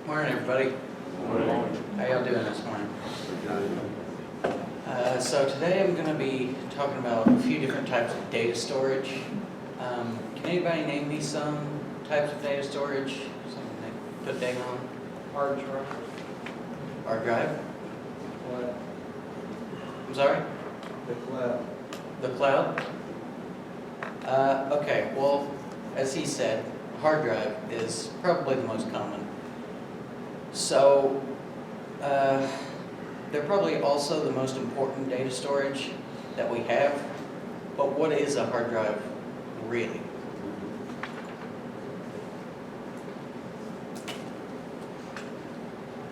Morning, everybody. Morning. How y'all doing this morning? So today I'm going to be talking about a few different types of data storage. Can anybody name me some types of data storage? Something they put data on? Hard drive. Hard drive? What? I'm sorry? The cloud. The cloud? Okay, well, as he said, a hard drive is probably the most common. So, they're probably also the most important data storage that we have. But what is a hard drive really?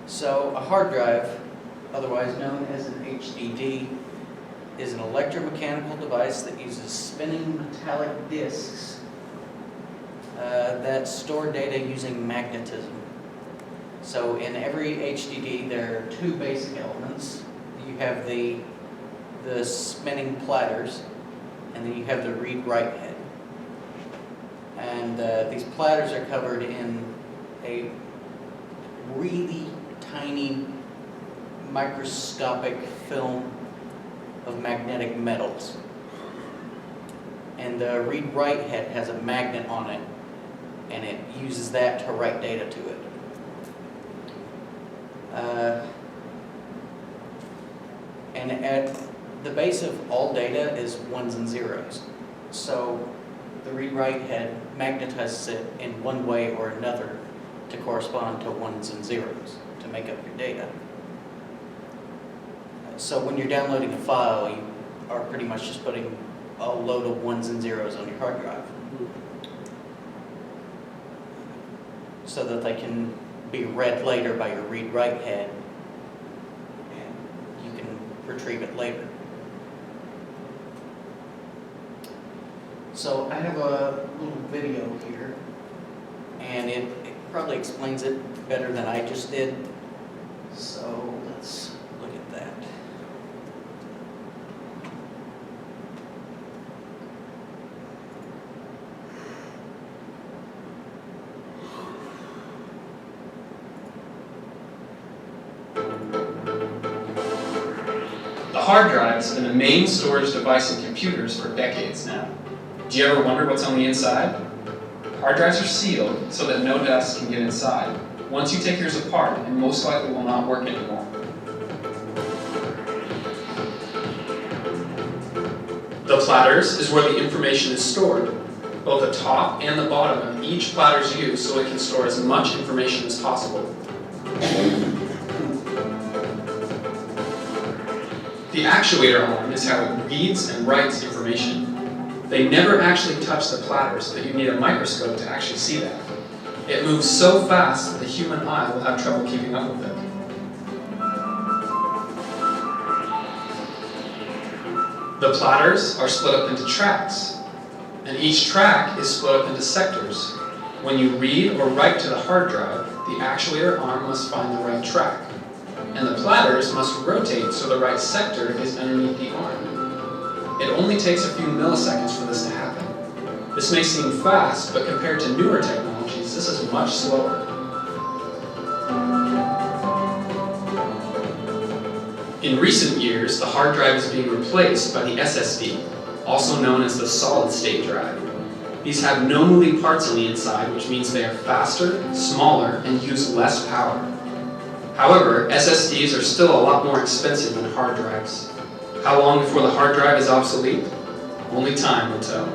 So, a hard drive, otherwise known as an HDD, is an electromechanical device that uses spinning metallic disks that store data using magnetism. So in every HDD there are two basic elements. You have the spinning platters, and then you have the read-write head. And these platters are covered in a really tiny microscopic film of magnetic metals. And the read-write head has a magnet on it, and it uses that to write data to it. And at the base of all data is ones and zeros. So the read-write head magnetizes it in one way or another to correspond to ones and zeros to make up your data. So when you're downloading a file, you are pretty much just putting a load of ones and zeros on your hard drive, so that they can be read later by your read-write head, and you can retrieve it later. So I have a little video here, and it probably explains it better than I just did. So let's look at that. The hard drive has been the main storage device in computers for decades now. Do you ever wonder what's on the inside? Hard drives are sealed so that no dust can get inside. Once you take yours apart, it most likely will not work anymore. The platters is where the information is stored. Both the top and the bottom of each platter is used so it can store as much information as possible. The actuator arm is how it reads and writes information. They never actually touch the platters, but you need a microscope to actually see that. It moves so fast that the human eye will have trouble keeping up with it. The platters are split up into tracks, and each track is split up into sectors. When you read or write to the hard drive, the actuator arm must find the right track, and the platters must rotate so the right sector is underneath the arm. It only takes a few milliseconds for this to happen. This may seem fast, but compared to newer technologies, this is much slower. In recent years, the hard drive is being replaced by the SSD, also known as the solid-state drive. These have no moving parts on the inside, which means they are faster, smaller, and use less power. However, SSDs are still a lot more expensive than hard drives. How long before the hard drive is obsolete? Only time will tell.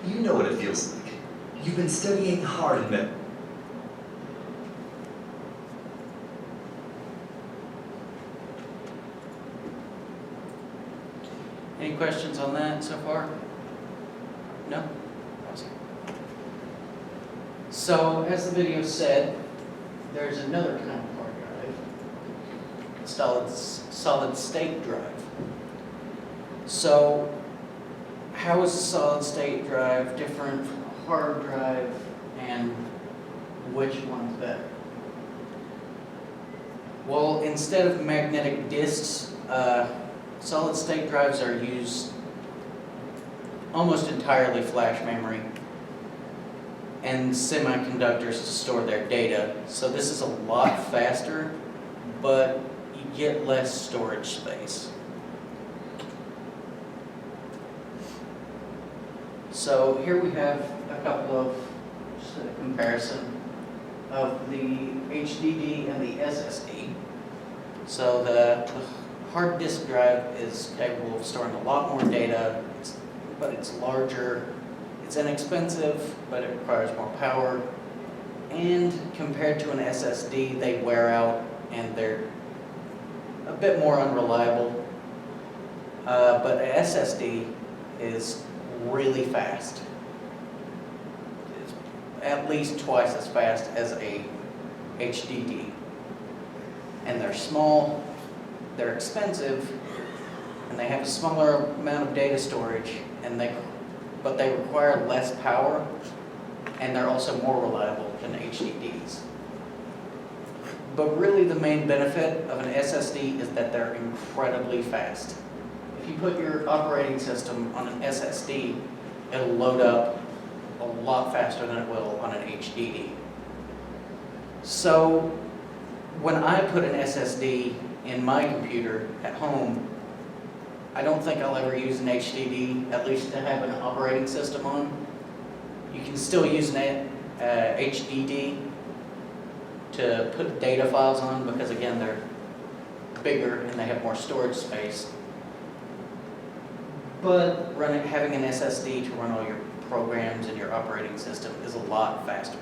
You know what it feels like. You've been studying hard and met. Any questions on that so far? No? Awesome. So, as the video said, there's another kind of hard drive, solid state drive. So, how is a solid state drive different from a hard drive, and which one's better? Well, instead of magnetic disks, solid state drives are used almost entirely flash memory and semiconductors to store their data. So this is a lot faster, but you get less storage space. So here we have a couple of, just a comparison of the HDD and the SSD. So the hard disk drive is capable of storing a lot more data, but it's larger, it's inexpensive, but it requires more power. And compared to an SSD, they wear out and they're a bit more unreliable. But an SSD is really fast. It's at least twice as fast as a HDD. And they're small, they're expensive, and they have a smaller amount of data storage, but they require less power, and they're also more reliable than HDDs. But really the main benefit of an SSD is that they're incredibly fast. If you put your operating system on an SSD, it'll load up a lot faster than it will on an HDD. So when I put an SSD in my computer at home, I don't think I'll ever use an HDD, at least to have an operating system on. You can still use an HDD to put data files on because, again, they're bigger and they have more storage space. But having an SSD to run all your programs and your operating system is a lot faster.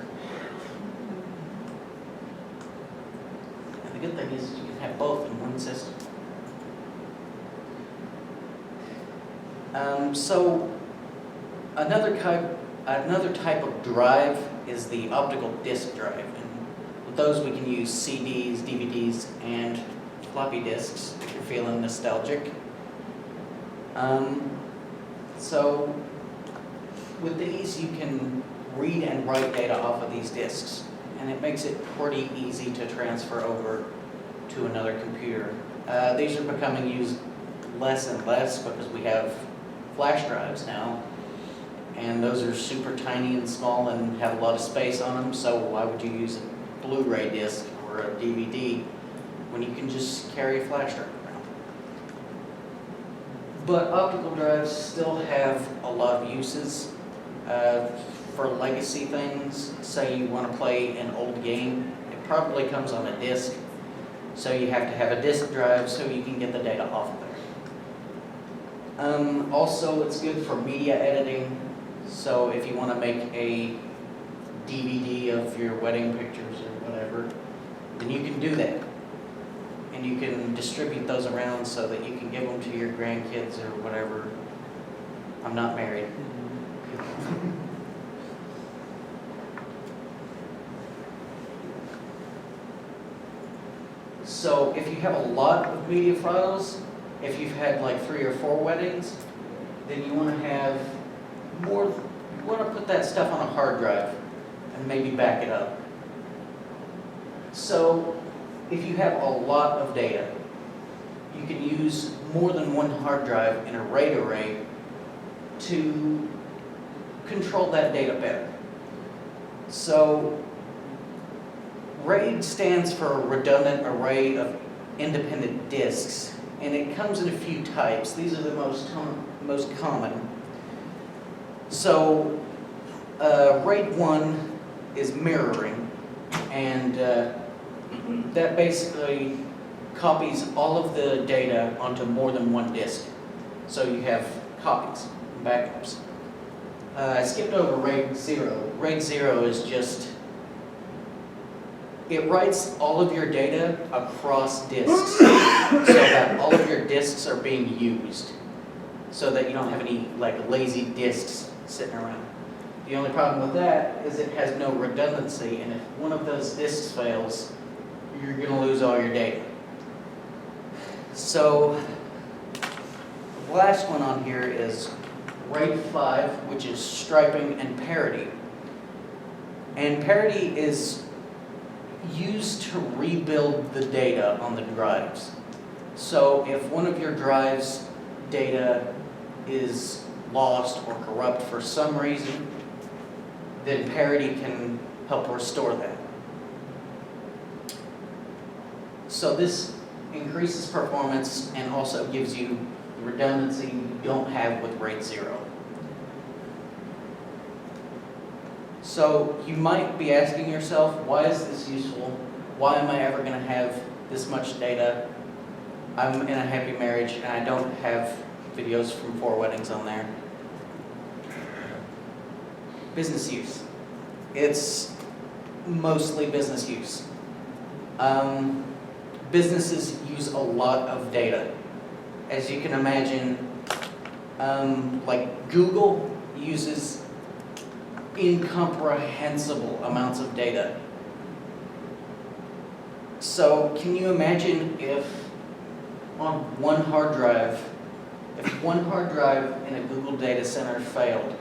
And the good thing is you can have both in one system. So another type of drive is the optical disk drive. And with those we can use CDs, DVDs, and floppy disks if you're feeling nostalgic. So with these you can read and write data off of these disks, and it makes it pretty easy to transfer over to another computer. These are becoming used less and less because we have flash drives now, and those are super tiny and small and have a lot of space on them, so why would you use a Blu-ray disc or a DVD when you can just carry a flash drive around? But optical drives still have a lot of uses for legacy things. Say you want to play an old game, it probably comes on a disc, so you have to have a disk drive so you can get the data off of there. Also, it's good for media editing, so if you want to make a DVD of your wedding pictures or whatever, then you can do that. And you can distribute those around so that you can give them to your grandkids or whatever. I'm not married. So if you have a lot of media files, if you've had like 3 or 4 weddings, then you want to have more, you want to put that stuff on a hard drive and maybe back it up. So if you have a lot of data, you can use more than one hard drive in a RAID array to control that data better. So RAID stands for Redundant Array of Independent Disks, and it comes in a few types. These are the most common. So RAID 1 is mirroring, and that basically copies all of the data onto more than one disk. So you have copies, backups. I skipped over RAID 0. RAID 0 is just, it writes all of your data across disks so that all of your disks are being used, so that you don't have any like lazy disks sitting around. The only problem with that is it has no redundancy, and if one of those disks fails, you're going to lose all your data. So the last one on here is RAID 5, which is striping and parity. And parity is used to rebuild the data on the drives. So if one of your drives' data is lost or corrupt for some reason, then Parity can help restore that. So this increases performance and also gives you redundancy you don't have with RAID 0. So you might be asking yourself, why is this useful? Why am I ever going to have this much data? I'm in a happy marriage and I don't have videos from 4 weddings on there. Business use. It's mostly business use. Businesses use a lot of data. As you can imagine, like Google uses incomprehensible amounts of data. So can you imagine if on one hard drive, if one hard drive in a Google data center failed,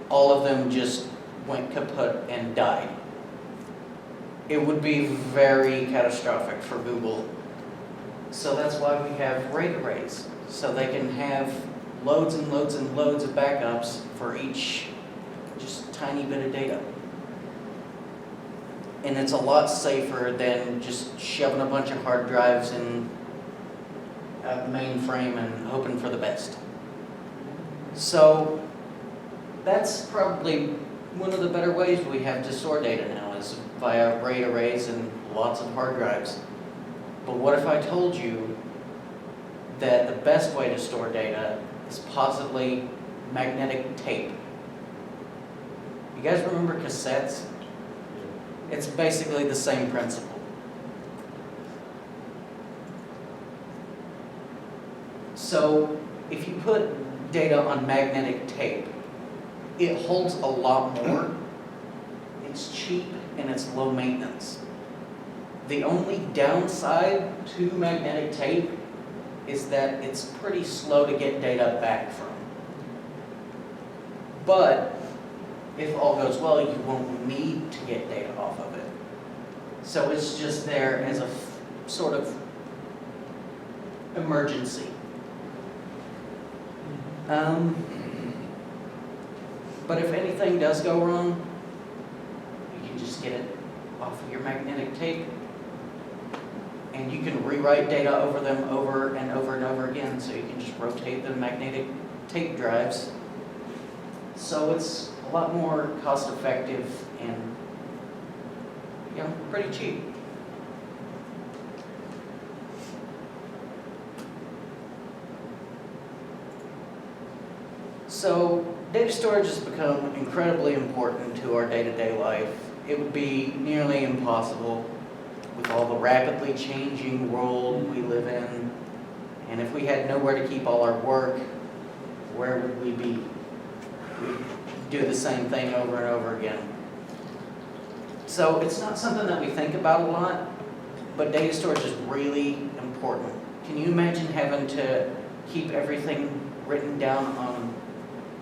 all of them just went kaput and died? It would be very catastrophic for Google. So that's why we have RAID arrays, so they can have loads and loads and loads of backups for each just tiny bit of data. And it's a lot safer than just shoving a bunch of hard drives in a mainframe and hoping for the best. So that's probably one of the better ways we have to store data now, is via RAID arrays and lots of hard drives. But what if I told you that the best way to store data is possibly magnetic tape? You guys remember cassettes? It's basically the same principle. So if you put data on magnetic tape, it holds a lot more. It's cheap and it's low maintenance. The only downside to magnetic tape is that it's pretty slow to get data back from. But if all goes well, you won't need to get data off of it. So it's just there as a sort of emergency. But if anything does go wrong, you can just get it off of your magnetic tape, and you can rewrite data over them over and over and over again, so you can just rotate the magnetic tape drives. So it's a lot more cost effective and, you know, pretty cheap. So data storage has become incredibly important to our day-to-day life. It would be nearly impossible with all the rapidly changing world we live in. And if we had nowhere to keep all our work, where would we be? We'd do the same thing over and over again. So it's not something that we think about a lot, but data storage is really important. Can you imagine having to keep everything written down on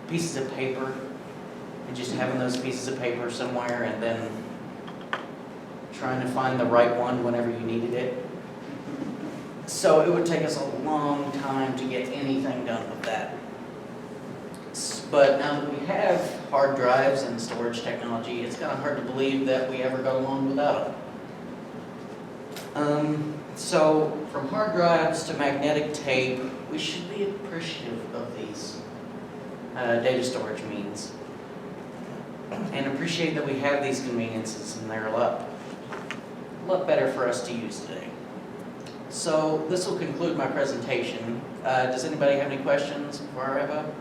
pieces of paper and just having those pieces of paper somewhere and then trying to find the right one whenever you needed it? So it would take us a long time to get anything done with that. But now that we have hard drives and storage technology, it's kind of hard to believe that we ever got along without them. So from hard drives to magnetic tape, we should be appreciative of these data storage means, and appreciate that we have these conveniences, and they're a lot better for us to use today. So this will conclude my presentation. Does anybody have any questions before I wrap up?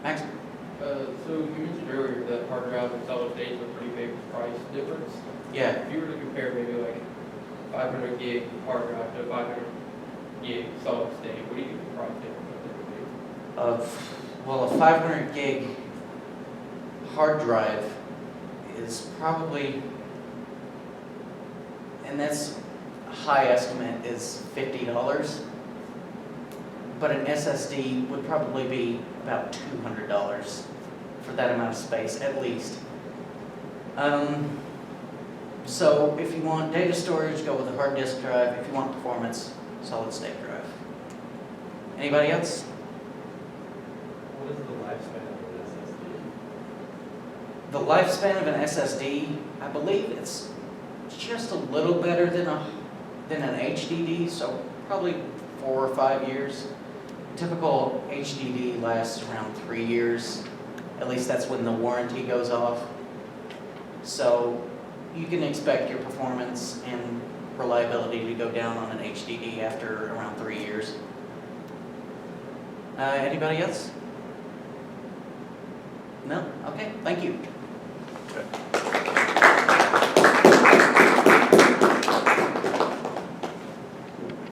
Max? So you mentioned earlier that hard drives and solid states are a pretty big price difference. Yeah. If you were to compare maybe like 500 gig hard drive to 500 gig solid state, what do you think the price difference would be? Well, a 500 gig hard drive is probably, and that's a high estimate, is $50. But an SSD would probably be about $200 for that amount of space, at least. So if you want data storage, go with a hard disk drive. If you want performance, solid state drive. Anybody else? What is the The lifespan of an SSD, I believe it's just a little better than an HDD, so probably 4 or 5 years. Typical HDD lasts around 3 years. At least that's when the warranty goes off. So you can expect your performance and reliability to go down on an HDD after around 3 years. Anybody else? No? Okay, thank you. Okay.